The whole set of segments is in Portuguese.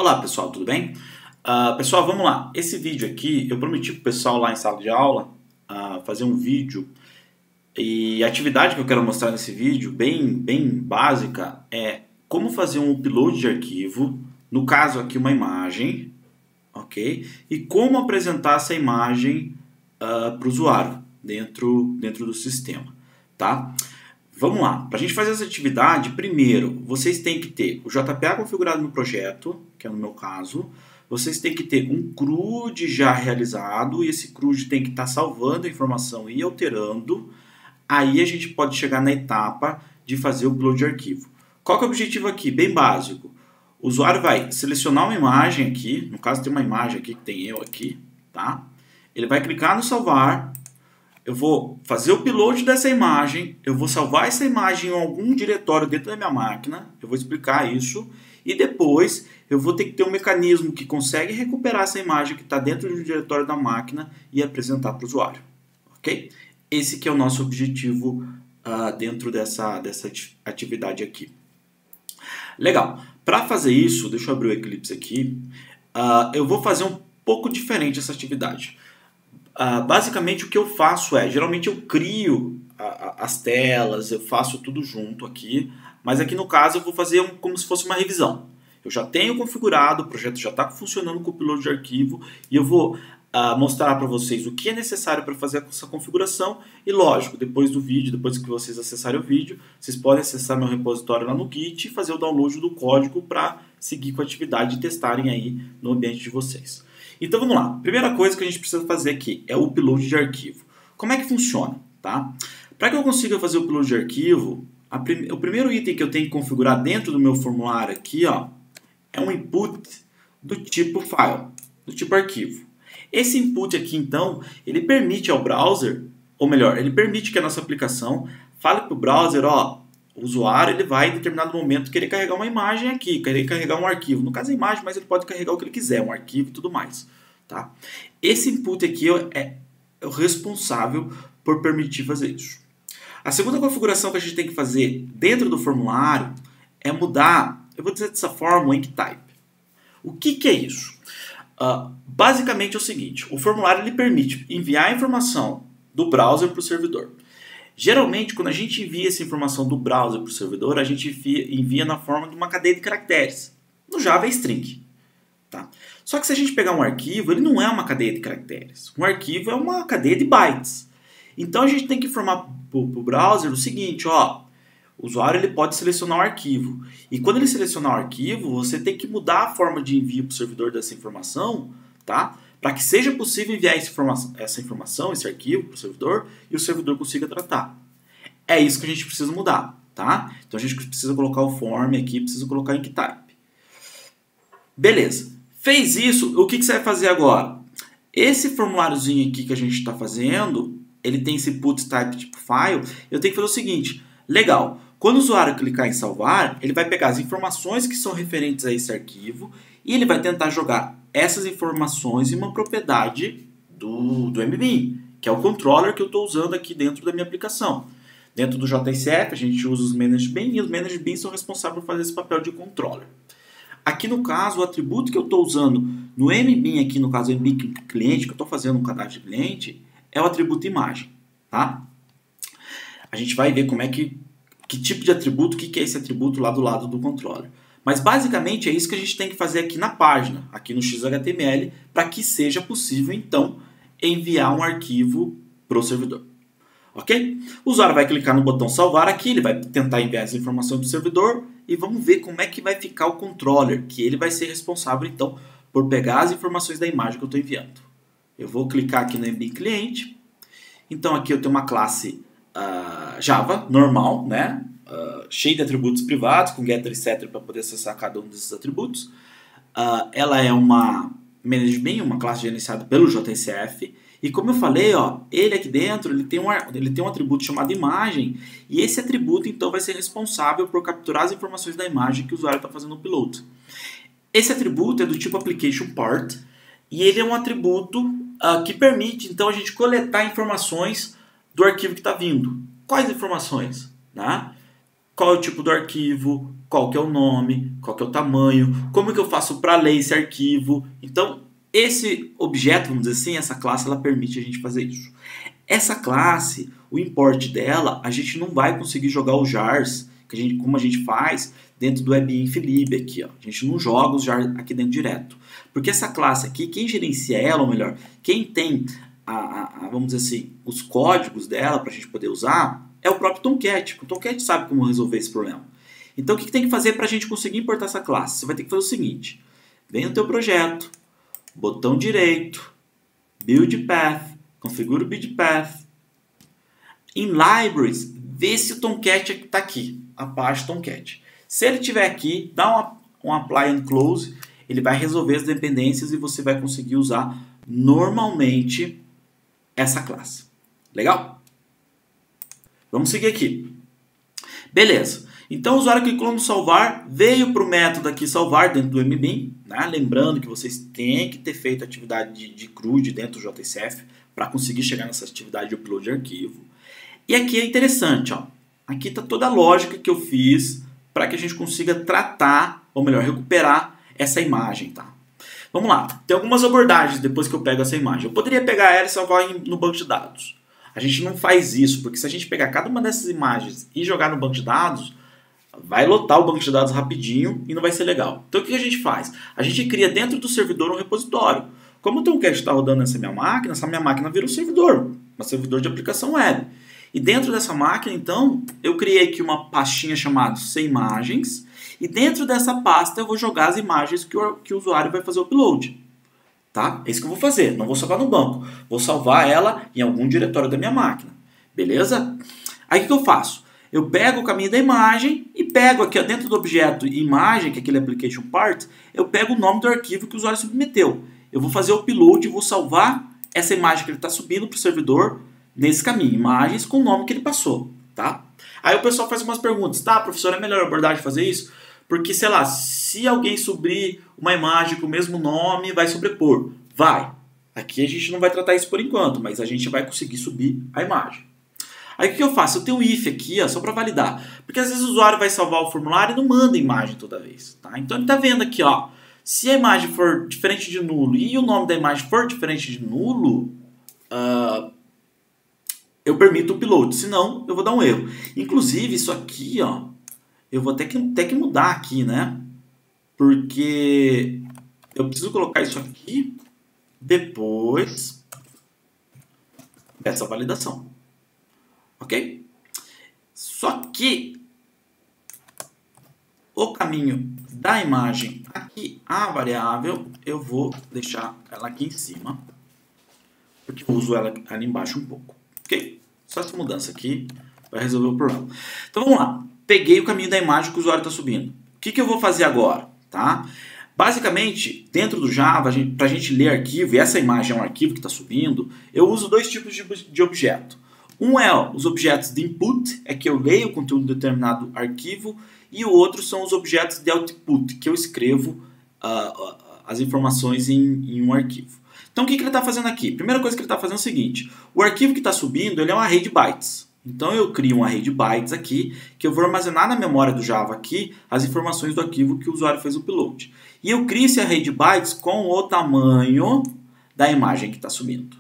Olá pessoal, tudo bem? Pessoal, vamos lá. Esse vídeo aqui, eu prometi para o pessoal lá em sala de aula fazer um vídeo. E a atividade que eu quero mostrar nesse vídeo, bem básica, é como fazer um upload de arquivo, no caso aqui uma imagem, ok? E como apresentar essa imagem para o usuário dentro do sistema, tá? Vamos lá, para a gente fazer essa atividade, primeiro, vocês têm que ter o JPA configurado no projeto, que é no meu caso, vocês têm que ter um CRUD já realizado, e esse CRUD tem que estar salvando a informação e alterando, aí a gente pode chegar na etapa de fazer o upload de arquivo. Qual que é o objetivo aqui? Bem básico. O usuário vai selecionar uma imagem aqui, no caso tem uma imagem aqui que tem eu aqui, tá? Ele vai clicar no salvar. Eu vou fazer o upload dessa imagem, eu vou salvar essa imagem em algum diretório dentro da minha máquina, eu vou explicar isso, e depois eu vou ter que ter um mecanismo que consegue recuperar essa imagem que está dentro do diretório da máquina e apresentar para o usuário, ok? Esse que é o nosso objetivo dentro dessa atividade aqui. Legal, para fazer isso, deixa eu abrir o Eclipse aqui, eu vou fazer um pouco diferente essa atividade. Basicamente o que eu faço geralmente eu crio as telas, eu faço tudo junto aqui, mas aqui no caso eu vou fazer como se fosse uma revisão. Eu já tenho configurado, o projeto já está funcionando com o upload de arquivo e eu vou mostrar para vocês o que é necessário para fazer essa configuração e lógico, depois do vídeo, depois que vocês acessarem o vídeo, vocês podem acessar meu repositório lá no Git e fazer o download do código para seguir com a atividade e testarem aí no ambiente de vocês. Então vamos lá, primeira coisa que a gente precisa fazer aqui é o upload de arquivo. Como é que funciona? Tá? Para que eu consiga fazer o upload de arquivo, o primeiro item que eu tenho que configurar dentro do meu formulário aqui é um input do tipo file, do tipo arquivo. Esse input aqui então, ele permite ao browser, ou melhor, ele permite que a nossa aplicação fale para o browser, o usuário ele vai em determinado momento querer carregar uma imagem aqui, querer carregar um arquivo. No caso é imagem, mas ele pode carregar o que ele quiser, um arquivo e tudo mais. Tá? Esse input aqui é o responsável por permitir fazer isso. A segunda configuração que a gente tem que fazer dentro do formulário é mudar, eu vou dizer dessa forma, o enctype. O que é isso? Basicamente é o seguinte, o formulário ele permite enviar a informação do browser para o servidor. Geralmente, quando a gente envia essa informação do browser para o servidor, a gente envia na forma de uma cadeia de caracteres. No Java é string. Tá? Só que se a gente pegar um arquivo, ele não é uma cadeia de caracteres. Um arquivo é uma cadeia de bytes. Então a gente tem que informar para o browser o seguinte, o usuário ele pode selecionar o arquivo. E quando ele selecionar o arquivo, você tem que mudar a forma de envio para o servidor dessa informação, tá? Para que seja possível enviar essa informação, esse arquivo para o servidor e o servidor consiga tratar. É isso que a gente precisa mudar, tá? Então a gente precisa colocar o form aqui, precisa colocar enctype. Beleza. Fez isso, o que você vai fazer agora? Esse formuláriozinho aqui que a gente está fazendo, ele tem esse put type tipo file, eu tenho que fazer o seguinte, legal, quando o usuário clicar em salvar, ele vai pegar as informações que são referentes a esse arquivo e ele vai tentar jogar essas informações em uma propriedade do MBIN, que é o controller que eu estou usando aqui dentro da minha aplicação. Dentro do JSF, a gente usa os managedBin e os managedBin são responsáveis por fazer esse papel de controller. Aqui no caso, o atributo que eu estou usando no MBIN, aqui no caso MBIN cliente, que eu estou fazendo um cadastro de cliente, é o atributo imagem. Tá? A gente vai ver como é que tipo de atributo, o que é esse atributo lá do lado do controller. Mas basicamente é isso que a gente tem que fazer aqui na página, aqui no XHTML, para que seja possível então enviar um arquivo para o servidor. Ok? O usuário vai clicar no botão salvar aqui, ele vai tentar enviar essa informação para o servidor e vamos ver como é que vai ficar o controller, que ele vai ser responsável então por pegar as informações da imagem que eu estou enviando. Eu vou clicar aqui no MBIN cliente, então aqui eu tenho uma classe Java normal, né? Cheia de atributos privados, com getter e setter para poder acessar cada um desses atributos. Ela é uma managedBin, uma classe gerenciada pelo JSF. E como eu falei, ele aqui dentro ele tem um atributo chamado imagem. E esse atributo então vai ser responsável por capturar as informações da imagem que o usuário está fazendo o upload. Esse atributo é do tipo application_part. E ele é um atributo que permite então a gente coletar informações do arquivo que está vindo. Quais informações? Né? Qual é o tipo do arquivo, qual que é o nome, qual que é o tamanho, como que eu faço para ler esse arquivo. Então, esse objeto, vamos dizer assim, essa classe, ela permite a gente fazer isso. Essa classe, o import dela, a gente não vai conseguir jogar os jars, como a gente faz dentro do WebInfLib aqui. Ó. A gente não joga os jars aqui dentro direto. Porque essa classe aqui, quem gerencia ela, ou melhor, quem tem, vamos dizer assim, os códigos dela para a gente poder usar, é o próprio Tomcat. O Tomcat sabe como resolver esse problema. Então, o que tem que fazer para a gente conseguir importar essa classe? Você vai ter que fazer o seguinte. Vem no teu projeto, botão direito, Build Path, configura o Build Path. Em Libraries, vê se o Tomcat está aqui, Apache Tomcat. Se ele estiver aqui, dá um Apply and Close, ele vai resolver as dependências e você vai conseguir usar normalmente essa classe. Legal? Vamos seguir aqui. Beleza. Então o usuário clicou no salvar, veio para o método aqui salvar dentro do MBIM, né? Lembrando que vocês têm que ter feito atividade de CRUD dentro do JSF para conseguir chegar nessa atividade de upload de arquivo. E aqui é interessante, ó. Aqui está toda a lógica que eu fiz para que a gente consiga tratar, ou melhor, recuperar essa imagem, tá? Vamos lá. Tem algumas abordagens depois que eu pego essa imagem. Eu poderia pegar ela e salvar no banco de dados. A gente não faz isso, porque se a gente pegar cada uma dessas imagens e jogar no banco de dados, vai lotar o banco de dados rapidinho e não vai ser legal. Então o que a gente faz? A gente cria dentro do servidor um repositório. Como o Tomcat está rodando nessa minha máquina vira um servidor de aplicação web. E dentro dessa máquina, então, eu criei aqui uma pastinha chamada sem imagens, e dentro dessa pasta eu vou jogar as imagens que o usuário vai fazer o upload. Tá? É isso que eu vou fazer, não vou salvar no banco. Vou salvar ela em algum diretório da minha máquina. Beleza? Aí o que eu faço? Eu pego o caminho da imagem e pego aqui ó, dentro do objeto imagem, que é aquele application part, eu pego o nome do arquivo que o usuário submeteu. Eu vou fazer o upload e vou salvar essa imagem que ele está subindo para o servidor nesse caminho, imagens com o nome que ele passou, tá? Aí o pessoal faz umas perguntas, tá, professor, é melhor abordagem fazer isso? Porque, sei lá, se alguém subir uma imagem com o mesmo nome, vai sobrepor. Vai. Aqui a gente não vai tratar isso por enquanto, mas a gente vai conseguir subir a imagem. Aí o que eu faço? Eu tenho um if aqui, ó, só para validar. Porque às vezes o usuário vai salvar o formulário e não manda a imagem toda vez, tá? Então ele está vendo aqui, ó, se a imagem for diferente de nulo e o nome da imagem for diferente de nulo, eu permito o upload, senão eu vou dar um erro. Inclusive, isso aqui, ó, eu vou ter que mudar aqui, né? Porque eu preciso colocar isso aqui depois dessa validação. Ok? Só que o caminho da imagem aqui, a variável, eu vou deixar ela aqui em cima, porque eu uso ela ali embaixo um pouco. Ok? Só essa mudança aqui vai resolver o problema. Então vamos lá. Peguei o caminho da imagem que o usuário está subindo. O que eu vou fazer agora? Tá? Basicamente, dentro do Java, para a gente ler arquivo, e essa imagem é um arquivo que está subindo, eu uso dois tipos de objeto. Um é os objetos de input, é que eu leio o conteúdo de determinado arquivo, e o outro são os objetos de output, que eu escrevo as informações em um arquivo. Então o que ele está fazendo aqui? Primeira coisa que ele está fazendo é o seguinte, o arquivo que está subindo ele é um array de bytes. Então eu crio um array de bytes aqui, que eu vou armazenar na memória do Java aqui as informações do arquivo que o usuário fez o upload. E eu crio esse array de bytes com o tamanho da imagem que está subindo.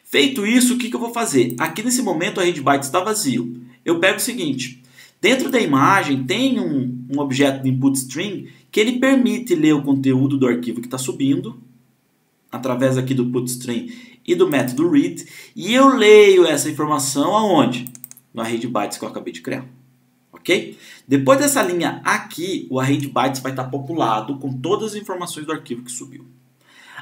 Feito isso, o que eu vou fazer? Aqui nesse momento o array de bytes está vazio. Eu pego o seguinte, dentro da imagem tem um objeto de input string que ele permite ler o conteúdo do arquivo que está subindo, através aqui do putString e do método read, e eu leio essa informação aonde? No array de bytes que eu acabei de criar. Ok? Depois dessa linha aqui, o array de bytes vai estar populado com todas as informações do arquivo que subiu.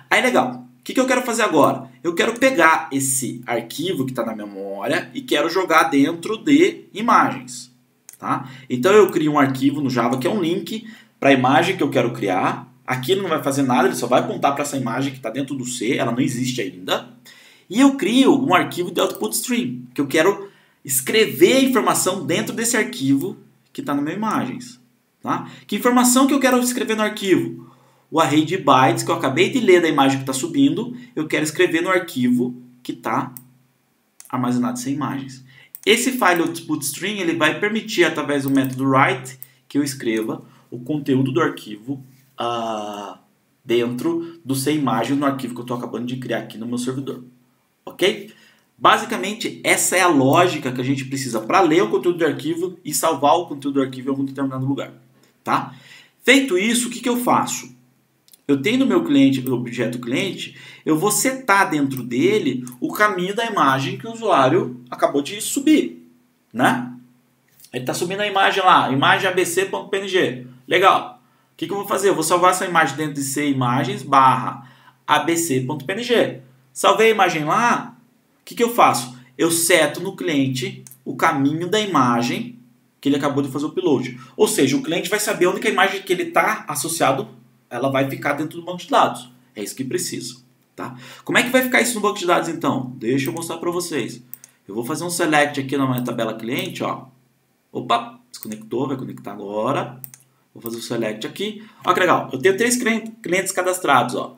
Aí legal, o que eu quero fazer agora? Eu quero pegar esse arquivo que está na memória e quero jogar dentro de imagens. Tá? Então eu crio um arquivo no Java que é um link para a imagem que eu quero criar. Aqui ele não vai fazer nada, ele só vai apontar para essa imagem que está dentro do C, ela não existe ainda. E eu crio um arquivo de output stream, que eu quero escrever a informação dentro desse arquivo que está no meu imagens. Tá? Que informação que eu quero escrever no arquivo? O array de bytes que eu acabei de ler da imagem que está subindo, eu quero escrever no arquivo que está armazenado sem imagens. Esse file output stream ele vai permitir, através do método write, que eu escreva o conteúdo do arquivo dentro do CImagem no arquivo que eu estou acabando de criar aqui no meu servidor. Ok? Basicamente, essa é a lógica que a gente precisa para ler o conteúdo do arquivo e salvar o conteúdo do arquivo em algum determinado lugar. Tá? Feito isso, o que eu faço? Eu tenho no meu cliente, no objeto cliente, eu vou setar dentro dele o caminho da imagem que o usuário acabou de subir. Né? Ele está subindo a imagem lá, imagem abc.png. Legal. O que eu vou fazer? Eu vou salvar essa imagem dentro de CImagens /abc.png. Salvei a imagem lá, o que eu faço? Eu seto no cliente o caminho da imagem que ele acabou de fazer o upload. Ou seja, o cliente vai saber onde que a imagem que ele está associado, ela vai ficar dentro do banco de dados. É isso que precisa. Tá? Como é que vai ficar isso no banco de dados então? Deixa eu mostrar para vocês. Eu vou fazer um select aqui na minha tabela cliente. Ó. Opa, desconectou, vai conectar agora. Vou fazer o select aqui. Olha que legal, eu tenho 3 clientes cadastrados. Ó.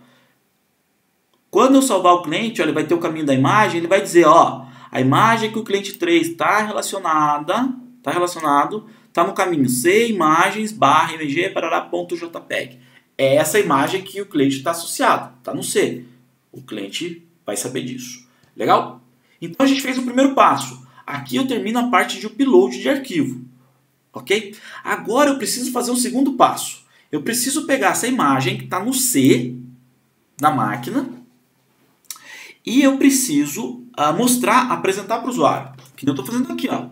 Quando eu salvar o cliente, ó, ele vai ter o caminho da imagem, ele vai dizer, ó, a imagem que o cliente 3 está relacionado, está no caminho CImagens/img.jpg. É essa imagem que o cliente está associado, está no C. O cliente vai saber disso. Legal? Então a gente fez o primeiro passo. Aqui eu termino a parte de upload de arquivo. Ok? Agora eu preciso fazer um segundo passo. Eu preciso pegar essa imagem que está no C da máquina e eu preciso apresentar para o usuário. Que eu estou fazendo aqui, ó.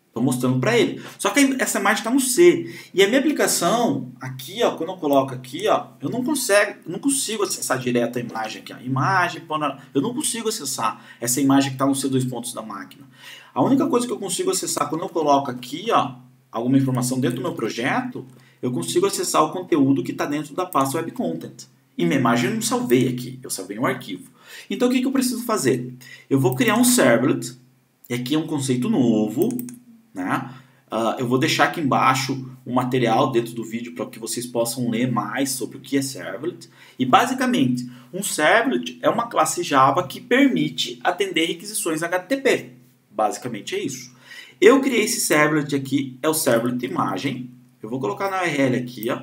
Estou mostrando para ele. Só que essa imagem está no C. E a minha aplicação, aqui, ó, quando eu coloco aqui, ó, eu não consigo acessar direto a imagem aqui. Ó. Eu não consigo acessar essa imagem que está no C2 pontos da máquina. A única coisa que eu consigo acessar quando eu coloco aqui, ó, alguma informação dentro do meu projeto, eu consigo acessar o conteúdo que está dentro da pasta Web Content. E minha imagem eu não salvei aqui, eu salvei um arquivo. Então o que eu preciso fazer? Eu vou criar um servlet, e aqui é um conceito novo, né? Eu vou deixar aqui embaixo um material dentro do vídeo para que vocês possam ler mais sobre o que é servlet. E basicamente, um servlet é uma classe Java que permite atender requisições HTTP. Basicamente é isso. Eu criei esse servlet aqui, é o servlet imagem. Eu vou colocar na URL aqui, ó.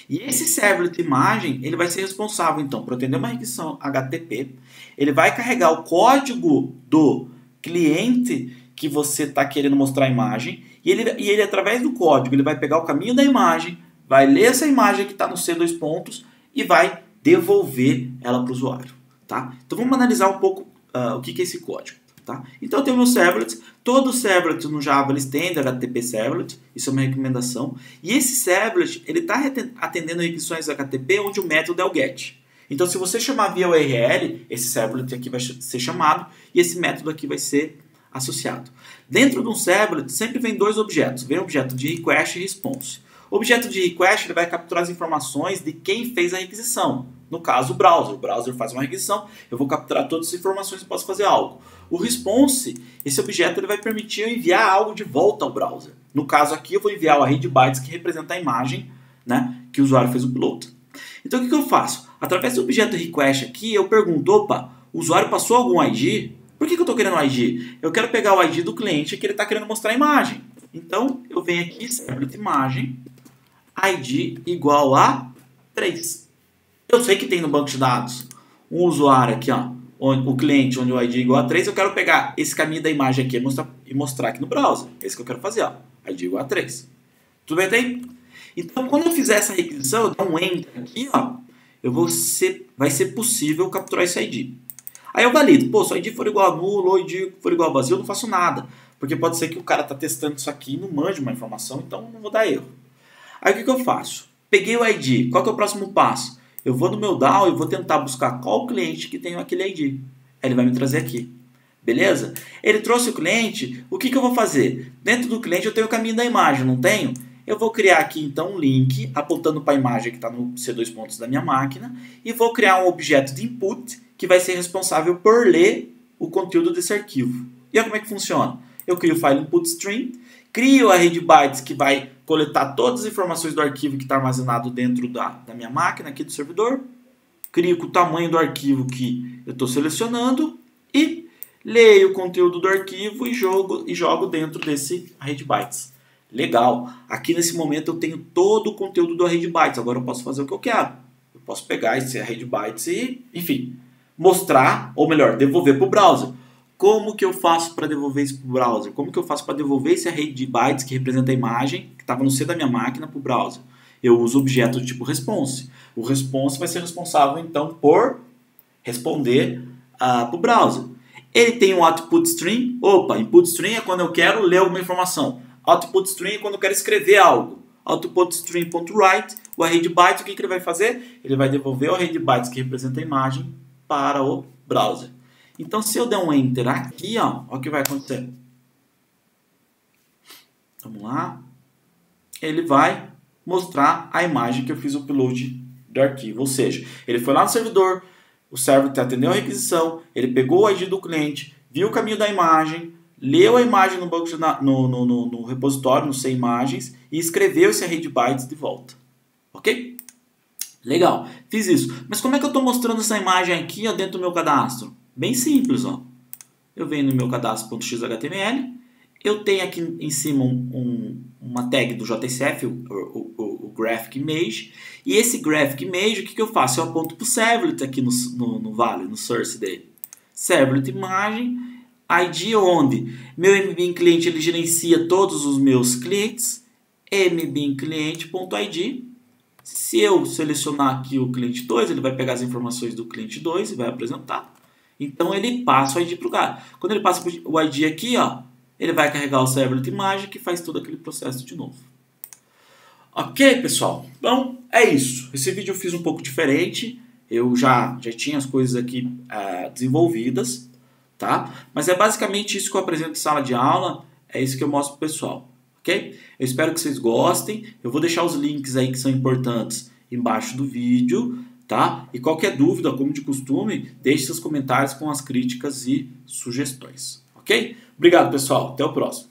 E esse servlet imagem, ele vai ser responsável, então, por atender uma requisição HTTP. Ele vai carregar o código do cliente que você está querendo mostrar a imagem. E ele, através do código, ele vai pegar o caminho da imagem, vai ler essa imagem que está no C2 pontos e vai devolver ela para o usuário. Tá? Então, vamos analisar um pouco o que é esse código. Tá? Então eu tenho meus servlets, todo servlet no Java eles têm HTTP servlet, isso é uma recomendação, e esse servlet ele está atendendo requisições HTTP onde o método é o get. Então se você chamar via URL, esse servlet aqui vai ser chamado e esse método aqui vai ser associado. Dentro de um servlet sempre vem 2 objetos, vem o objeto de request e response. O objeto de request ele vai capturar as informações de quem fez a requisição. No caso, o browser faz uma requisição, eu vou capturar todas as informações e posso fazer algo. O response, esse objeto ele vai permitir eu enviar algo de volta ao browser. No caso aqui, eu vou enviar o array de bytes que representa a imagem, né, que o usuário fez o upload. Então, o que eu faço? Através do objeto request aqui, eu pergunto, opa, o usuário passou algum ID? Por que eu estou querendo o ID? Eu quero pegar o ID do cliente que ele está querendo mostrar a imagem. Então, eu venho aqui, servlet imagem, ID igual a 3. Eu sei que tem no banco de dados um usuário aqui, ó, o cliente onde o ID é igual a 3, eu quero pegar esse caminho da imagem aqui e mostrar aqui no browser. É isso que eu quero fazer, ó, ID igual a 3. Tudo bem até? Então, quando eu fizer essa requisição, eu dou um enter aqui, ó, vai ser possível capturar esse ID. Aí eu valido, pô, se o ID for igual a nulo ou o ID for igual a vazio, eu não faço nada. Porque pode ser que o cara tá testando isso aqui e não mande uma informação, então não vou dar erro. Aí o que eu faço? Peguei o ID, qual que é o próximo passo? Eu vou no meu DAO e vou tentar buscar qual cliente que tem aquele ID. Aí ele vai me trazer aqui. Beleza? Ele trouxe o cliente, o que eu vou fazer? Dentro do cliente eu tenho o caminho da imagem, não tenho? Eu vou criar aqui então um link apontando para a imagem que está no C2 pontos da minha máquina e vou criar um objeto de input que vai ser responsável por ler o conteúdo desse arquivo. E olha como é que funciona. Eu crio o file input_string, crio a array de bytes que vai coletar todas as informações do arquivo que está armazenado dentro da minha máquina aqui do servidor, crio com o tamanho do arquivo que eu estou selecionando e leio o conteúdo do arquivo e jogo dentro desse array de bytes. Legal. Aqui nesse momento eu tenho todo o conteúdo do Array de Bytes. Agora eu posso fazer o que eu quero. Eu posso pegar esse Array de Bytes e, enfim, mostrar, ou melhor, devolver para o browser. Como que eu faço para devolver isso para o browser? Como que eu faço para devolver esse Array de Bytes que representa a imagem que estava no C da minha máquina para o browser? Eu uso o objeto do tipo response. O response vai ser responsável, então, por responder para o browser. Ele tem um output string. Opa, input string é quando eu quero ler alguma informação. Output string é quando eu quero escrever algo. Output string.write, o array de bytes, o que ele vai fazer? Ele vai devolver o array de bytes que representa a imagem para o browser. Então, se eu der um enter aqui, ó, olha o que vai acontecer. Vamos lá. Ele vai mostrar a imagem que eu fiz o upload do arquivo. Ou seja, ele foi lá no servidor, o server atendeu a requisição, ele pegou o ID do cliente, viu o caminho da imagem, leu a imagem no repositório, no C imagens, e escreveu esse array de bytes de volta. Ok? Legal, fiz isso. Mas como é que eu estou mostrando essa imagem aqui, ó, dentro do meu cadastro? Bem simples, ó. Eu venho no meu cadastro.xhtml, eu tenho aqui em cima uma tag do JSF, o Graphic Image, e esse Graphic Image, o que eu faço? Eu aponto para o servlet aqui no Vale, no source dele. Servlet imagem, ID onde meu mbin cliente ele gerencia todos os meus clientes, mbin cliente.id. Se eu selecionar aqui o cliente 2, ele vai pegar as informações do cliente 2 e vai apresentar. Então ele passa o ID para o cara. Quando ele passa o ID aqui, ó, ele vai carregar o servlet imagem que faz todo aquele processo de novo. Ok, pessoal? Então, é isso. Esse vídeo eu fiz um pouco diferente. Eu já tinha as coisas aqui desenvolvidas, tá? Mas é basicamente isso que eu apresento em sala de aula. É isso que eu mostro pro pessoal, ok? Eu espero que vocês gostem. Eu vou deixar os links aí que são importantes embaixo do vídeo, tá? E qualquer dúvida, como de costume, deixe seus comentários com as críticas e sugestões, ok? Obrigado, pessoal. Até o próximo.